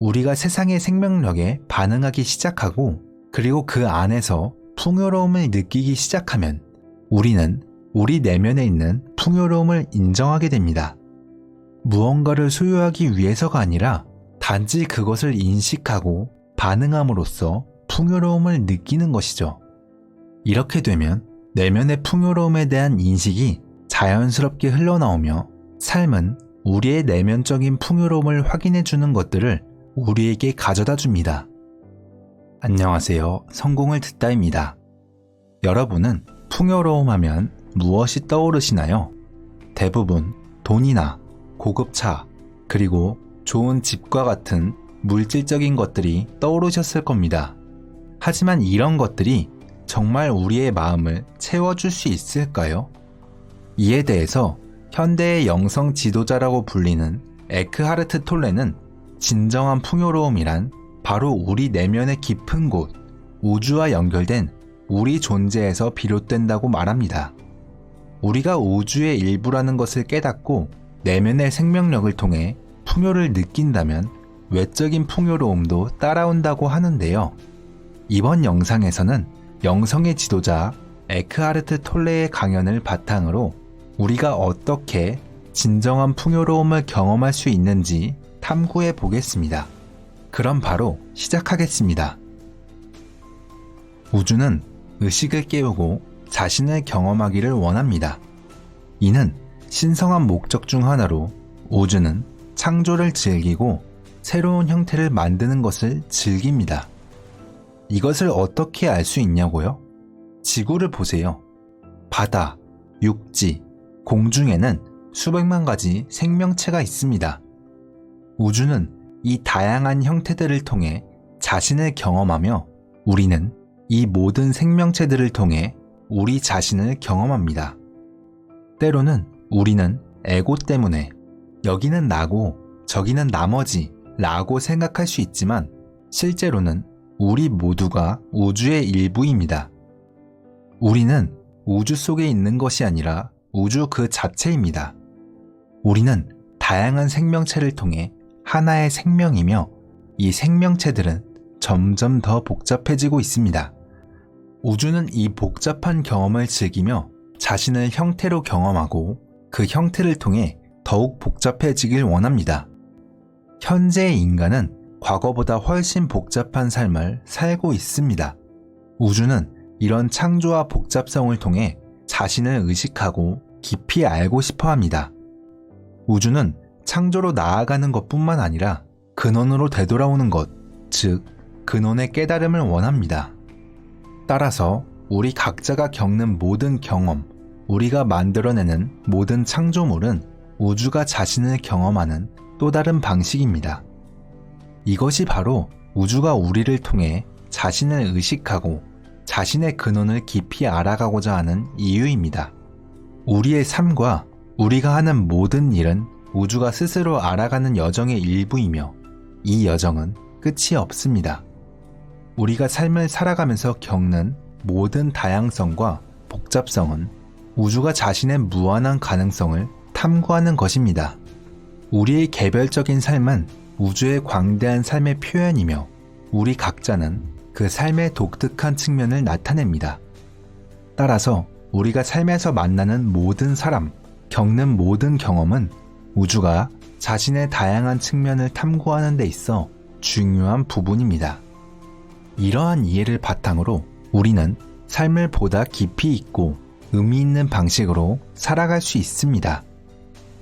우리가 세상의 생명력에 반응하기 시작하고 그리고 그 안에서 풍요로움을 느끼기 시작하면 우리는 우리 내면에 있는 풍요로움을 인정하게 됩니다. 무언가를 소유하기 위해서가 아니라 단지 그것을 인식하고 반응함으로써 풍요로움을 느끼는 것이죠. 이렇게 되면 내면의 풍요로움에 대한 인식이 자연스럽게 흘러나오며 삶은 우리의 내면적인 풍요로움을 확인해 주는 것들을 우리에게 가져다 줍니다. 안녕하세요. 성공을 듣다입니다. 여러분은 풍요로움 하면 무엇이 떠오르시나요? 대부분 돈이나 고급 차, 그리고 좋은 집과 같은 물질적인 것들이 떠오르셨을 겁니다. 하지만 이런 것들이 정말 우리의 마음을 채워줄 수 있을까요? 이에 대해서 현대의 영성 지도자라고 불리는 에크하르트 톨레는 진정한 풍요로움이란 바로 우리 내면의 깊은 곳, 우주와 연결된 우리 존재에서 비롯된다고 말합니다. 우리가 우주의 일부라는 것을 깨닫고 내면의 생명력을 통해 풍요를 느낀다면 외적인 풍요로움도 따라온다고 하는데요. 이번 영상에서는 영성의 지도자 에크하르트 톨레의 강연을 바탕으로 우리가 어떻게 진정한 풍요로움을 경험할 수 있는지 탐구해 보겠습니다. 그럼 바로 시작하겠습니다. 우주는 의식을 깨우고 자신을 경험하기를 원합니다. 이는 신성한 목적 중 하나로 우주는 창조를 즐기고 새로운 형태를 만드는 것을 즐깁니다. 이것을 어떻게 알 수 있냐고요? 지구를 보세요. 바다, 육지, 공중에는 수백만 가지 생명체가 있습니다. 우주는 이 다양한 형태들을 통해 자신을 경험하며 우리는 이 모든 생명체들을 통해 우리 자신을 경험합니다. 때로는 우리는 에고 때문에 여기는 나고 저기는 나머지 라고 생각할 수 있지만 실제로는 우리 모두가 우주의 일부입니다. 우리는 우주 속에 있는 것이 아니라 우주 그 자체입니다. 우리는 다양한 생명체를 통해 하나의 생명이며 이 생명체들은 점점 더 복잡해지고 있습니다. 우주는 이 복잡한 경험을 즐기며 자신을 형태로 경험하고 그 형태를 통해 더욱 복잡해지길 원합니다. 현재의 인간은 과거보다 훨씬 복잡한 삶을 살고 있습니다. 우주는 이런 창조와 복잡성을 통해 자신을 의식하고 깊이 알고 싶어 합니다. 우주는 창조로 나아가는 것뿐만 아니라 근원으로 되돌아오는 것, 즉 근원의 깨달음을 원합니다. 따라서 우리 각자가 겪는 모든 경험, 우리가 만들어내는 모든 창조물은 우주가 자신을 경험하는 또 다른 방식입니다. 이것이 바로 우주가 우리를 통해 자신을 의식하고 자신의 근원을 깊이 알아가고자 하는 이유입니다. 우리의 삶과 우리가 하는 모든 일은 우주가 스스로 알아가는 여정의 일부이며 이 여정은 끝이 없습니다. 우리가 삶을 살아가면서 겪는 모든 다양성과 복잡성은 우주가 자신의 무한한 가능성을 탐구하는 것입니다. 우리의 개별적인 삶은 우주의 광대한 삶의 표현이며 우리 각자는 그 삶의 독특한 측면을 나타냅니다. 따라서 우리가 삶에서 만나는 모든 사람, 겪는 모든 경험은 우주가 자신의 다양한 측면을 탐구하는 데 있어 중요한 부분입니다. 이러한 이해를 바탕으로 우리는 삶을 보다 깊이 있고 의미 있는 방식으로 살아갈 수 있습니다.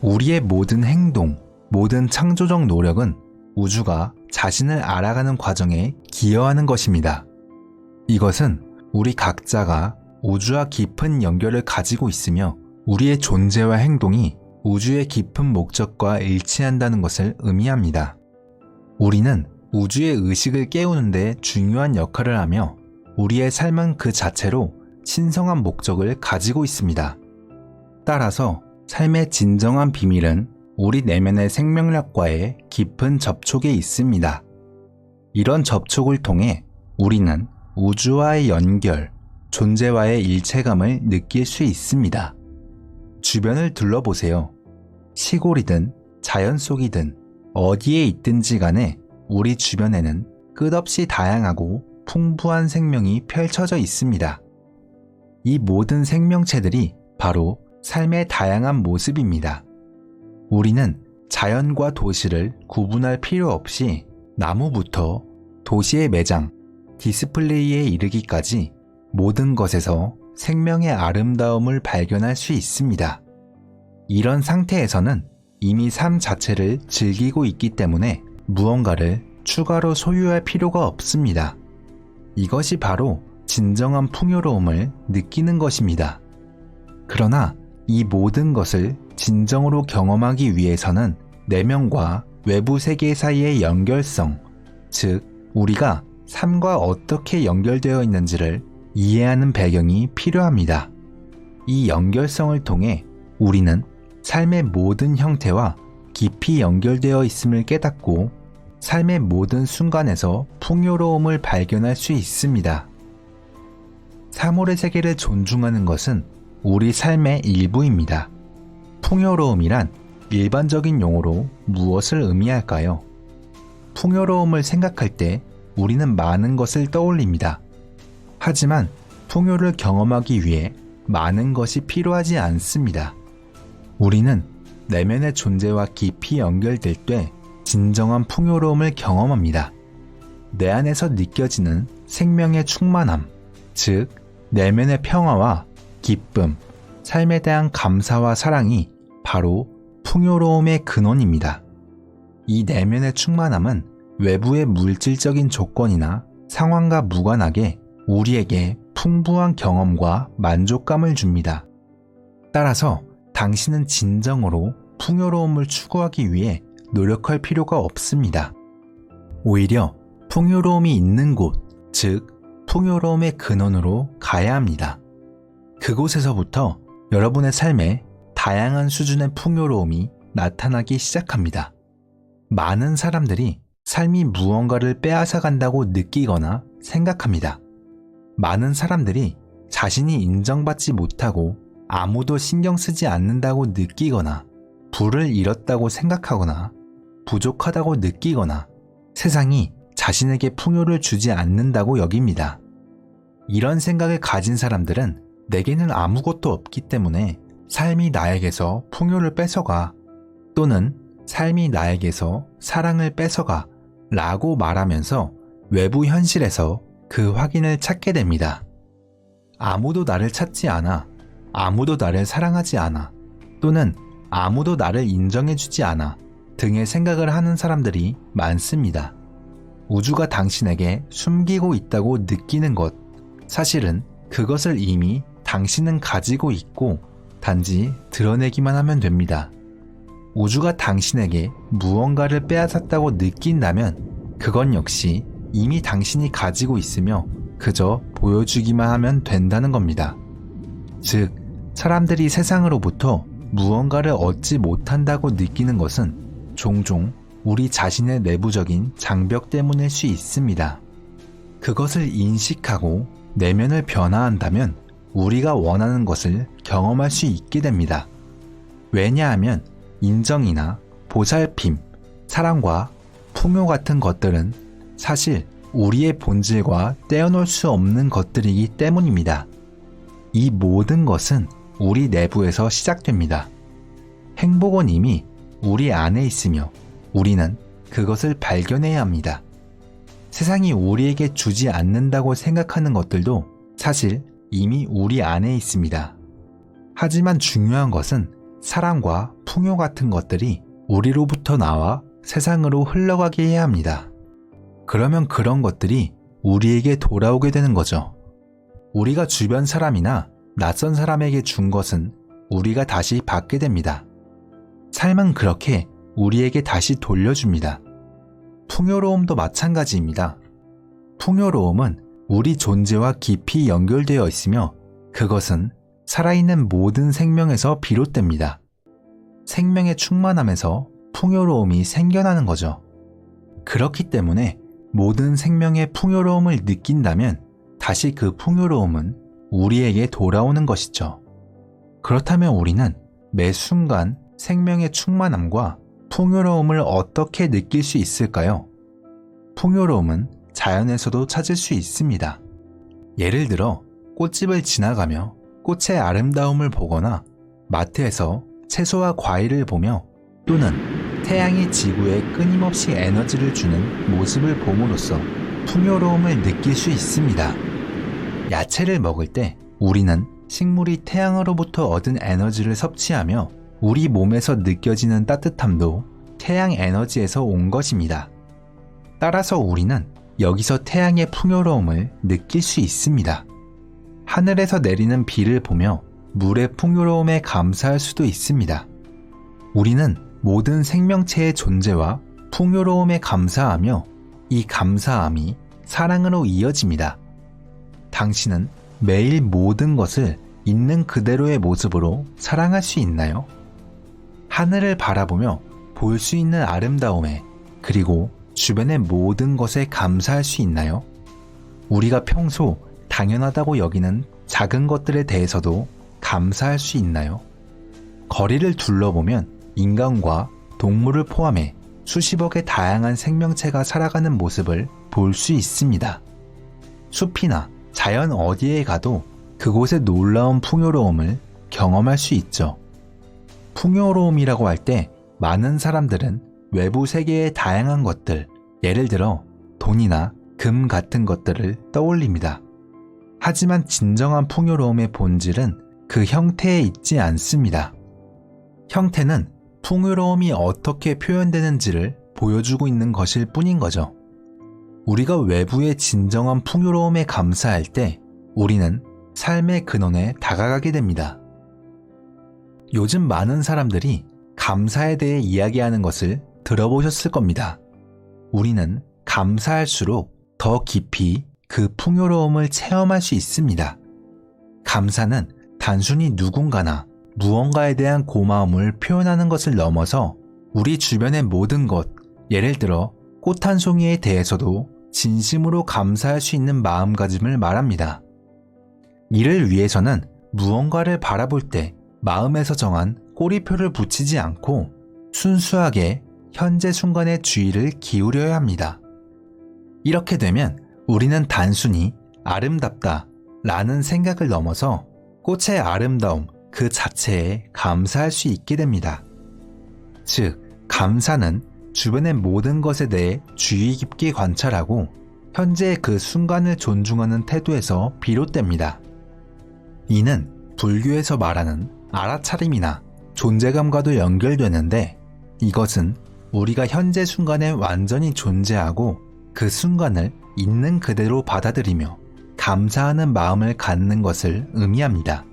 우리의 모든 행동, 모든 창조적 노력은 우주가 자신을 알아가는 과정에 기여하는 것입니다. 이것은 우리 각자가 우주와 깊은 연결을 가지고 있으며 우리의 존재와 행동이 우주의 깊은 목적과 일치한다는 것을 의미합니다. 우리는 우주의 의식을 깨우는 데 중요한 역할을 하며 우리의 삶은 그 자체로 신성한 목적을 가지고 있습니다. 따라서 삶의 진정한 비밀은 우리 내면의 생명력과의 깊은 접촉에 있습니다. 이런 접촉을 통해 우리는 우주와의 연결, 존재와의 일체감을 느낄 수 있습니다. 주변을 둘러보세요. 시골이든 자연 속이든 어디에 있든지 간에 우리 주변에는 끝없이 다양하고 풍부한 생명이 펼쳐져 있습니다. 이 모든 생명체들이 바로 삶의 다양한 모습입니다. 우리는 자연과 도시를 구분할 필요 없이 나무부터 도시의 매장, 디스플레이에 이르기까지 모든 것에서 생명의 아름다움을 발견할 수 있습니다. 이런 상태에서는 이미 삶 자체를 즐기고 있기 때문에 무언가를 추가로 소유할 필요가 없습니다. 이것이 바로 진정한 풍요로움을 느끼는 것입니다. 그러나 이 모든 것을 진정으로 경험하기 위해서는 내면과 외부 세계 사이의 연결성, 즉 우리가 삶과 어떻게 연결되어 있는지를 이해하는 배경이 필요합니다. 이 연결성을 통해 우리는 삶의 모든 형태와 깊이 연결되어 있음을 깨닫고 삶의 모든 순간에서 풍요로움을 발견할 수 있습니다. 사물의 세계를 존중하는 것은 우리 삶의 일부입니다. 풍요로움이란 일반적인 용어로 무엇을 의미할까요? 풍요로움을 생각할 때 우리는 많은 것을 떠올립니다. 하지만 풍요를 경험하기 위해 많은 것이 필요하지 않습니다. 우리는 내면의 존재와 깊이 연결될 때 진정한 풍요로움을 경험합니다. 내 안에서 느껴지는 생명의 충만함, 즉 내면의 평화와 기쁨, 삶에 대한 감사와 사랑이 바로 풍요로움의 근원입니다. 이 내면의 충만함은 외부의 물질적인 조건이나 상황과 무관하게 우리에게 풍부한 경험과 만족감을 줍니다. 따라서 당신은 진정으로 풍요로움을 추구하기 위해 노력할 필요가 없습니다. 오히려 풍요로움이 있는 곳, 즉 풍요로움의 근원으로 가야 합니다. 그곳에서부터 여러분의 삶에 다양한 수준의 풍요로움이 나타나기 시작합니다. 많은 사람들이 삶이 무언가를 빼앗아 간다고 느끼거나 생각합니다. 많은 사람들이 자신이 인정받지 못하고 아무도 신경 쓰지 않는다고 느끼거나 부를 잃었다고 생각하거나 부족하다고 느끼거나 세상이 자신에게 풍요를 주지 않는다고 여깁니다. 이런 생각을 가진 사람들은 내게는 아무것도 없기 때문에 삶이 나에게서 풍요를 뺏어가 또는 삶이 나에게서 사랑을 뺏어가 라고 말하면서 외부 현실에서 그 확인을 찾게 됩니다. 아무도 나를 찾지 않아, 아무도 나를 사랑하지 않아, 또는 아무도 나를 인정해주지 않아 등의 생각을 하는 사람들이 많습니다. 우주가 당신에게 숨기고 있다고 느끼는 것, 사실은 그것을 이미 당신은 가지고 있고 단지 드러내기만 하면 됩니다. 우주가 당신에게 무언가를 빼앗았다고 느낀다면 그건 역시 이미 당신이 가지고 있으며 그저 보여주기만 하면 된다는 겁니다. 즉, 사람들이 세상으로부터 무언가를 얻지 못한다고 느끼는 것은 종종 우리 자신의 내부적인 장벽 때문일 수 있습니다. 그것을 인식하고 내면을 변화한다면 우리가 원하는 것을 경험할 수 있게 됩니다. 왜냐하면 인정이나 보살핌, 사랑과 풍요 같은 것들은 사실 우리의 본질과 떼어놓을 수 없는 것들이기 때문입니다. 이 모든 것은 우리 내부에서 시작됩니다. 행복은 이미 우리 안에 있으며 우리는 그것을 발견해야 합니다. 세상이 우리에게 주지 않는다고 생각하는 것들도 사실 이미 우리 안에 있습니다. 하지만 중요한 것은 사랑과 풍요 같은 것들이 우리로부터 나와 세상으로 흘러가게 해야 합니다. 그러면 그런 것들이 우리에게 돌아오게 되는 거죠. 우리가 주변 사람이나 낯선 사람에게 준 것은 우리가 다시 받게 됩니다. 삶은 그렇게 우리에게 다시 돌려줍니다. 풍요로움도 마찬가지입니다. 풍요로움은 우리 존재와 깊이 연결되어 있으며 그것은 살아있는 모든 생명에서 비롯됩니다. 생명의 충만함에서 풍요로움이 생겨나는 거죠. 그렇기 때문에 모든 생명의 풍요로움을 느낀다면 다시 그 풍요로움은 우리에게 돌아오는 것이죠. 그렇다면 우리는 매 순간 생명의 충만함과 풍요로움을 어떻게 느낄 수 있을까요? 풍요로움은 자연에서도 찾을 수 있습니다. 예를 들어 꽃집을 지나가며 꽃의 아름다움을 보거나 마트에서 채소와 과일을 보며 또는 태양이 지구에 끊임없이 에너지를 주는 모습을 봄으로써 풍요로움을 느낄 수 있습니다. 야채를 먹을 때 우리는 식물이 태양으로부터 얻은 에너지를 섭취하며 우리 몸에서 느껴지는 따뜻함도 태양 에너지에서 온 것입니다. 따라서 우리는 여기서 태양의 풍요로움을 느낄 수 있습니다. 하늘에서 내리는 비를 보며 물의 풍요로움에 감사할 수도 있습니다. 우리는 모든 생명체의 존재와 풍요로움에 감사하며 이 감사함이 사랑으로 이어집니다. 당신은 매일 모든 것을 있는 그대로의 모습으로 사랑할 수 있나요? 하늘을 바라보며 볼 수 있는 아름다움에 그리고 주변의 모든 것에 감사할 수 있나요? 우리가 평소 당연하다고 여기는 작은 것들에 대해서도 감사할 수 있나요? 거리를 둘러보면 인간과 동물을 포함해 수십억의 다양한 생명체가 살아가는 모습을 볼 수 있습니다. 숲이나 자연 어디에 가도 그곳의 놀라운 풍요로움을 경험할 수 있죠. 풍요로움이라고 할 때 많은 사람들은 외부 세계의 다양한 것들, 예를 들어 돈이나 금 같은 것들을 떠올립니다. 하지만 진정한 풍요로움의 본질은 그 형태에 있지 않습니다. 형태는 풍요로움이 어떻게 표현되는지를 보여주고 있는 것일 뿐인 거죠. 우리가 외부의 진정한 풍요로움에 감사할 때 우리는 삶의 근원에 다가가게 됩니다. 요즘 많은 사람들이 감사에 대해 이야기하는 것을 들어보셨을 겁니다. 우리는 감사할수록 더 깊이 그 풍요로움을 체험할 수 있습니다. 감사는 단순히 누군가나 무언가에 대한 고마움을 표현하는 것을 넘어서 우리 주변의 모든 것, 예를 들어 꽃 한 송이에 대해서도 진심으로 감사할 수 있는 마음가짐을 말합니다. 이를 위해서는 무언가를 바라볼 때 마음에서 정한 꼬리표를 붙이지 않고 순수하게 현재 순간의 주의를 기울여야 합니다. 이렇게 되면 우리는 단순히 아름답다 라는 생각을 넘어서 꽃의 아름다움 그 자체에 감사할 수 있게 됩니다. 즉, 감사는 주변의 모든 것에 대해 주의 깊게 관찰하고 현재의 그 순간을 존중하는 태도에서 비롯됩니다. 이는 불교에서 말하는 알아차림이나 존재감과도 연결되는데 이것은 우리가 현재 순간에 완전히 존재하고 그 순간을 있는 그대로 받아들이며 감사하는 마음을 갖는 것을 의미합니다.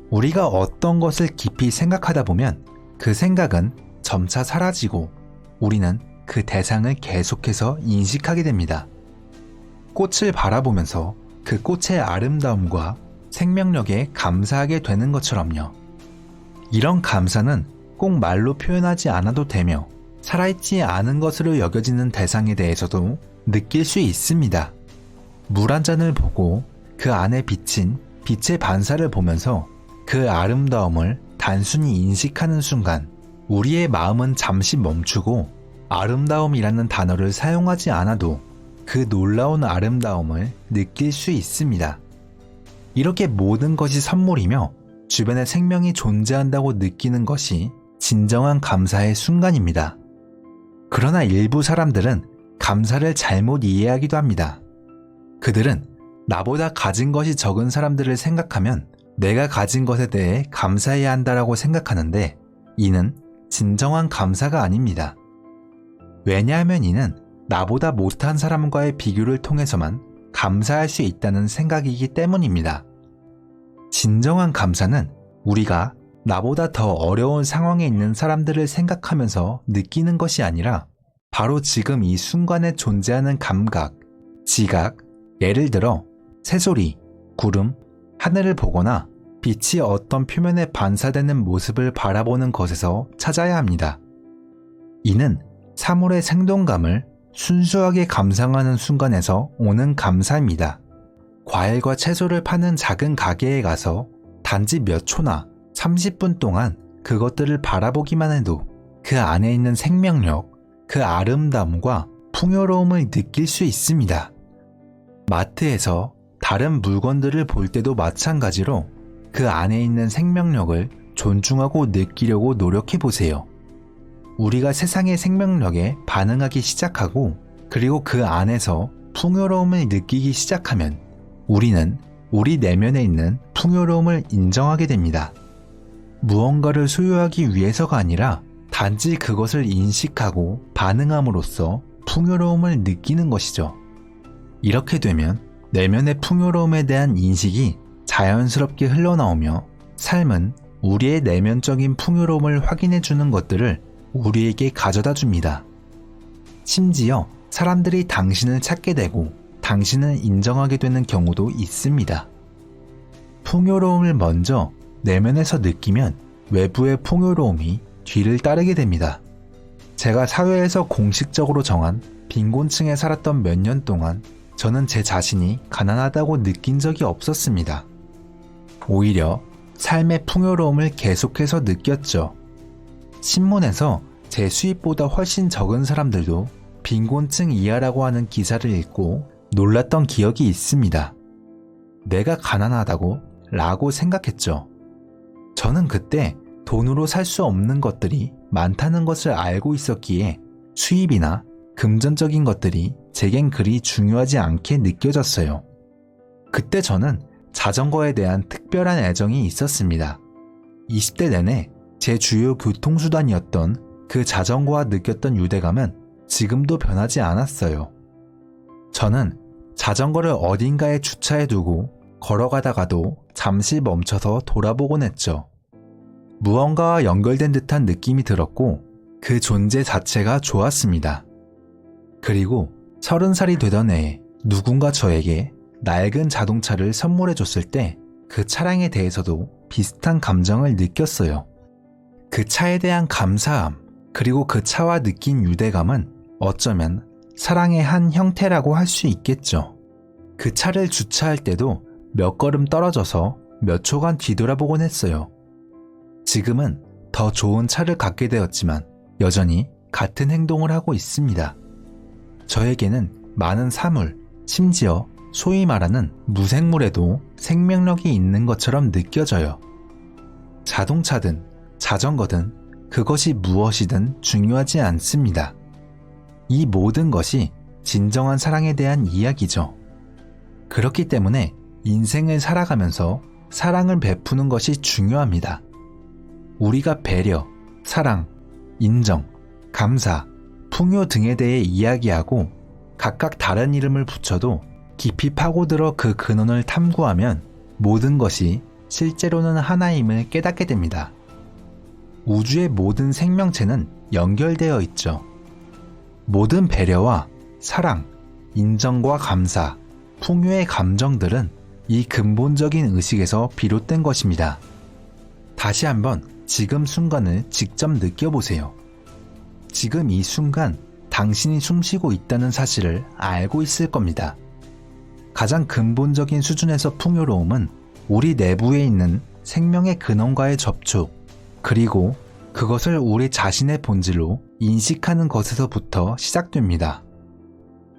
우리가 어떤 것을 깊이 생각하다 보면 그 생각은 점차 사라지고 우리는 그 대상을 계속해서 인식하게 됩니다. 꽃을 바라보면서 그 꽃의 아름다움과 생명력에 감사하게 되는 것처럼요. 이런 감사는 꼭 말로 표현하지 않아도 되며 살아있지 않은 것으로 여겨지는 대상에 대해서도 느낄 수 있습니다. 물 한 잔을 보고 그 안에 비친 빛의 반사를 보면서 그 아름다움을 단순히 인식하는 순간 우리의 마음은 잠시 멈추고 아름다움이라는 단어를 사용하지 않아도 그 놀라운 아름다움을 느낄 수 있습니다. 이렇게 모든 것이 선물이며 주변에 생명이 존재한다고 느끼는 것이 진정한 감사의 순간입니다. 그러나 일부 사람들은 감사를 잘못 이해하기도 합니다. 그들은 나보다 가진 것이 적은 사람들을 생각하면 내가 가진 것에 대해 감사해야 한다라고 생각하는데 이는 진정한 감사가 아닙니다. 왜냐하면 이는 나보다 못한 사람과의 비교를 통해서만 감사할 수 있다는 생각이기 때문입니다. 진정한 감사는 우리가 나보다 더 어려운 상황에 있는 사람들을 생각하면서 느끼는 것이 아니라 바로 지금 이 순간에 존재하는 감각, 지각, 예를 들어 새소리, 구름, 하늘을 보거나 빛이 어떤 표면에 반사되는 모습을 바라보는 것에서 찾아야 합니다. 이는 사물의 생동감을 순수하게 감상하는 순간에서 오는 감사입니다. 과일과 채소를 파는 작은 가게에 가서 단지 몇 초나 30분 동안 그것들을 바라보기만 해도 그 안에 있는 생명력, 그 아름다움과 풍요로움을 느낄 수 있습니다. 마트에서 다른 물건들을 볼 때도 마찬가지로 그 안에 있는 생명력을 존중하고 느끼려고 노력해 보세요. 우리가 세상의 생명력에 반응하기 시작하고 그리고 그 안에서 풍요로움을 느끼기 시작하면 우리는 우리 내면에 있는 풍요로움을 인정하게 됩니다. 무언가를 소유하기 위해서가 아니라 단지 그것을 인식하고 반응함으로써 풍요로움을 느끼는 것이죠. 이렇게 되면 내면의 풍요로움에 대한 인식이 자연스럽게 흘러나오며 삶은 우리의 내면적인 풍요로움을 확인해 주는 것들을 우리에게 가져다 줍니다. 심지어 사람들이 당신을 찾게 되고 당신을 인정하게 되는 경우도 있습니다. 풍요로움을 먼저 내면에서 느끼면 외부의 풍요로움이 뒤를 따르게 됩니다. 제가 사회에서 공식적으로 정한 빈곤층에 살았던 몇 년 동안 저는 제 자신이 가난하다고 느낀 적이 없었습니다. 오히려 삶의 풍요로움을 계속해서 느꼈죠. 신문에서 제 수입보다 훨씬 적은 사람들도 빈곤층 이하라고 하는 기사를 읽고 놀랐던 기억이 있습니다. 내가 가난하다고? 라고 생각했죠. 저는 그때 돈으로 살 수 없는 것들이 많다는 것을 알고 있었기에 수입이나 금전적인 것들이 제겐 그리 중요하지 않게 느껴졌어요. 그때 저는 자전거에 대한 특별한 애정이 있었습니다. 20대 내내 제 주요 교통수단이었던 그 자전거와 느꼈던 유대감은 지금도 변하지 않았어요. 저는 자전거를 어딘가에 주차해두고 걸어가다가도 잠시 멈춰서 돌아보곤 했죠. 무언가와 연결된 듯한 느낌이 들었고 그 존재 자체가 좋았습니다. 그리고 30살이 되던 해에 누군가 저에게 낡은 자동차를 선물해줬을 때 그 차량에 대해서도 비슷한 감정을 느꼈어요. 그 차에 대한 감사함, 그리고 그 차와 느낀 유대감은 어쩌면 사랑의 한 형태라고 할 수 있겠죠. 그 차를 주차할 때도 몇 걸음 떨어져서 몇 초간 뒤돌아보곤 했어요. 지금은 더 좋은 차를 갖게 되었지만 여전히 같은 행동을 하고 있습니다. 저에게는 많은 사물, 심지어 소위 말하는 무생물에도 생명력이 있는 것처럼 느껴져요. 자동차든 자전거든 그것이 무엇이든 중요하지 않습니다. 이 모든 것이 진정한 사랑에 대한 이야기죠. 그렇기 때문에 인생을 살아가면서 사랑을 베푸는 것이 중요합니다. 우리가 배려, 사랑, 인정, 감사, 풍요 등에 대해 이야기하고 각각 다른 이름을 붙여도 깊이 파고들어 그 근원을 탐구하면 모든 것이 실제로는 하나임을 깨닫게 됩니다. 우주의 모든 생명체는 연결되어 있죠. 모든 배려와 사랑, 인정과 감사, 풍요의 감정들은 이 근본적인 의식에서 비롯된 것입니다. 다시 한번 지금 순간을 직접 느껴보세요. 지금 이 순간 당신이 숨쉬고 있다는 사실을 알고 있을 겁니다. 가장 근본적인 수준에서 풍요로움은 우리 내부에 있는 생명의 근원과의 접촉, 그리고 그것을 우리 자신의 본질로 인식하는 것에서부터 시작됩니다.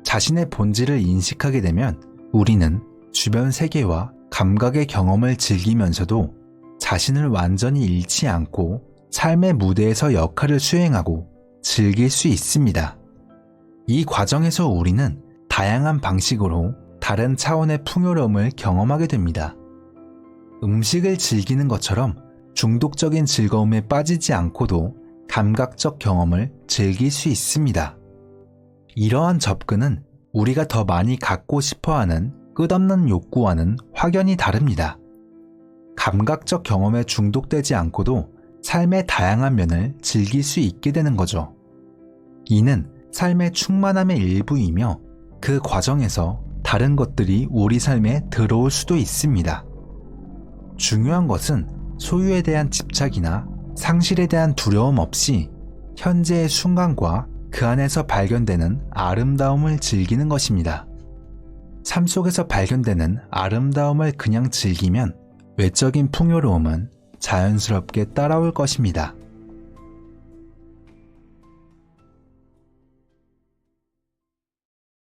자신의 본질을 인식하게 되면 우리는 주변 세계와 감각의 경험을 즐기면서도 자신을 완전히 잃지 않고 삶의 무대에서 역할을 수행하고 즐길 수 있습니다. 이 과정에서 우리는 다양한 방식으로 다른 차원의 풍요로움을 경험하게 됩니다. 음식을 즐기는 것처럼 중독적인 즐거움에 빠지지 않고도 감각적 경험을 즐길 수 있습니다. 이러한 접근은 우리가 더 많이 갖고 싶어하는 끝없는 욕구와는 확연히 다릅니다. 감각적 경험에 중독되지 않고도 삶의 다양한 면을 즐길 수 있게 되는 거죠. 이는 삶의 충만함의 일부이며 그 과정에서 다른 것들이 우리 삶에 들어올 수도 있습니다. 중요한 것은 소유에 대한 집착이나 상실에 대한 두려움 없이 현재의 순간과 그 안에서 발견되는 아름다움을 즐기는 것입니다. 삶 속에서 발견되는 아름다움을 그냥 즐기면 외적인 풍요로움은 자연스럽게 따라올 것입니다.